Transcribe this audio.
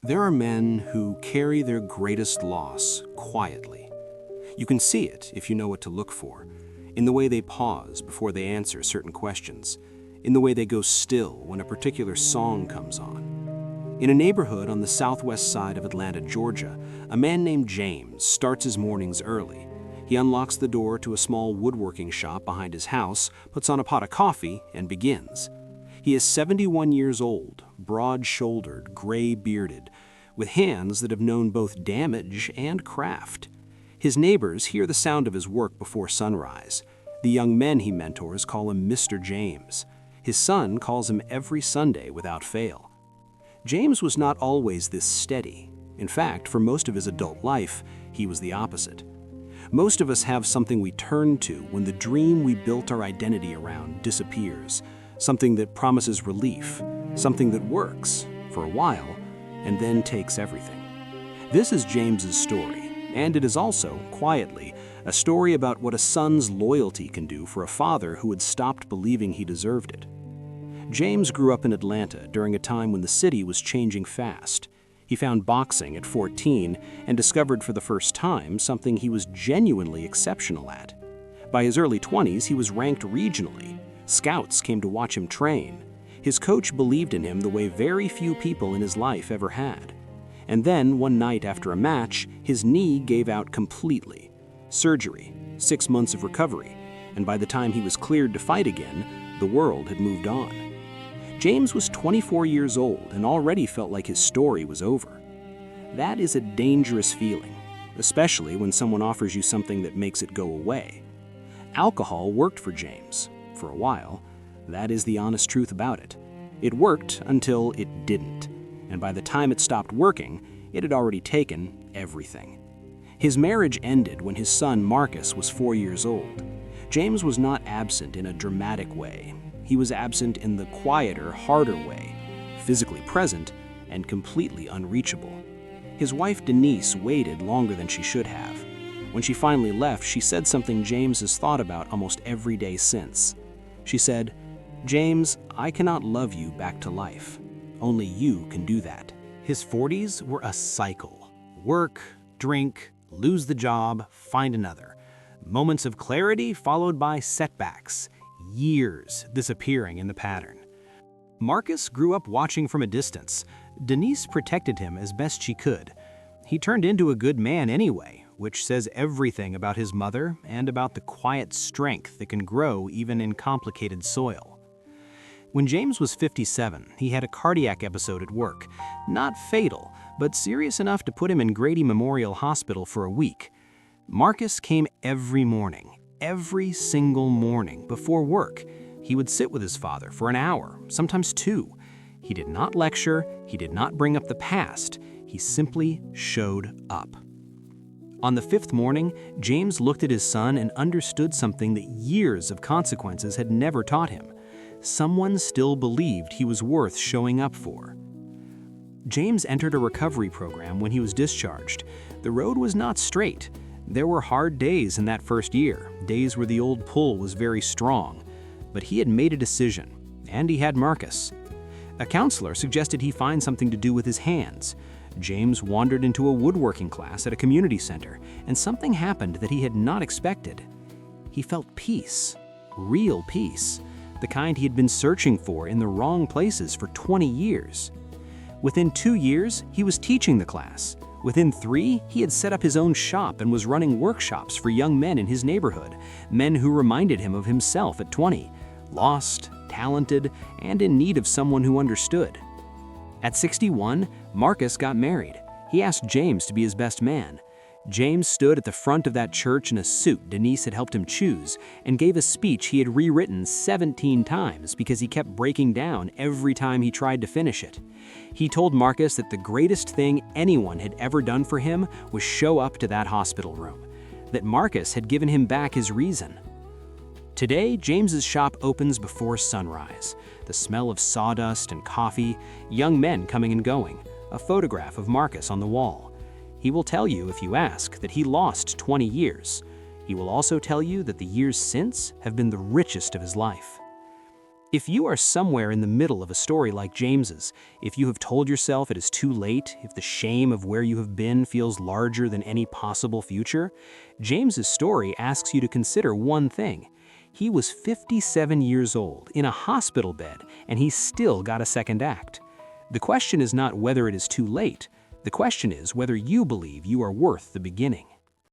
There are men who carry their greatest loss quietly. You can see it if you know what to look for, in the way they pause before they answer certain questions, in the way they go still when a particular song comes on. In a neighborhood on the southwest side of Atlanta, Georgia, a man named James starts his mornings early. He unlocks the door to a small woodworking shop behind his house, puts on a pot of coffee, and begins. He is 71 years old, broad-shouldered, gray-bearded, with hands that have known both damage and craft. His neighbors hear the sound of his work before sunrise. The young men he mentors call him Mr. James. His son calls him every Sunday without fail. James was not always this steady. In fact, for most of his adult life, he was the opposite. Most of us have something we turn to when the dream we built our identity around disappears. Something that promises relief, something that works for a while and then takes everything. This is James's story, and it is also, quietly, a story about what a son's loyalty can do for a father who had stopped believing he deserved it. James grew up in Atlanta during a time when the city was changing fast. He found boxing at 14 and discovered for the first time something he was genuinely exceptional at. By his early 20s, he was ranked regionally. Scouts came to watch him train. His coach believed in him the way very few people in his life ever had. And then, one night after a match, his knee gave out completely. Surgery, 6 months of recovery, and by the time he was cleared to fight again, the world had moved on. James was 24 years old and already felt like his story was over. That is a dangerous feeling, especially when someone offers you something that makes it go away. Alcohol worked for James. For a while. That is the honest truth about it. It worked until it didn't, and by the time it stopped working, it had already taken everything. His marriage ended when his son Marcus was 4 years old. James was not absent in a dramatic way. He was absent in the quieter, harder way, physically present and completely unreachable. His wife Denise waited longer than she should have. When she finally left, she said something James has thought about almost every day since. She said, "James, I cannot love you back to life. Only you can do that." His 40s were a cycle. Work, drink, lose the job, find another. Moments of clarity followed by setbacks. Years disappearing in the pattern. Marcus grew up watching from a distance. Denise protected him as best she could. He turned into a good man anyway, which says everything about his mother and about the quiet strength that can grow even in complicated soil. When James was 57, he had a cardiac episode at work. Not fatal, but serious enough to put him in Grady Memorial Hospital for a week. Marcus came every morning, every single morning before work. He would sit with his father for an hour, sometimes 2. He did not lecture, he did not bring up the past, he simply showed up. On the 5th morning, James looked at his son and understood something that years of consequences had never taught him. Someone still believed he was worth showing up for. James entered a recovery program when he was discharged. The road was not straight. There were hard days in that first year, days where the old pull was very strong. But he had made a decision, and he had Marcus. A counselor suggested he find something to do with his hands. James wandered into a woodworking class at a community center, and something happened that he had not expected. He felt peace, real peace, the kind he had been searching for in the wrong places for 20 years. Within 2 years, he was teaching the class. Within 3, he had set up his own shop and was running workshops for young men in his neighborhood, men who reminded him of himself at 20, lost, talented, and in need of someone who understood. At 61, Marcus got married. He asked James to be his best man. James stood at the front of that church in a suit Denise had helped him choose and gave a speech he had rewritten 17 times because he kept breaking down every time he tried to finish it. He told Marcus that the greatest thing anyone had ever done for him was show up to that hospital room, that Marcus had given him back his reason. Today, James's shop opens before sunrise. The smell of sawdust and coffee, young men coming and going, a photograph of Marcus on the wall. He will tell you, if you ask, that he lost 20 years. He will also tell you that the years since have been the richest of his life. If you are somewhere in the middle of a story like James's, if you have told yourself it is too late, if the shame of where you have been feels larger than any possible future, James's story asks you to consider one thing. He was 57 years old, in a hospital bed, and he still got a second act. The question is not whether it is too late. The question is whether you believe you are worth the beginning.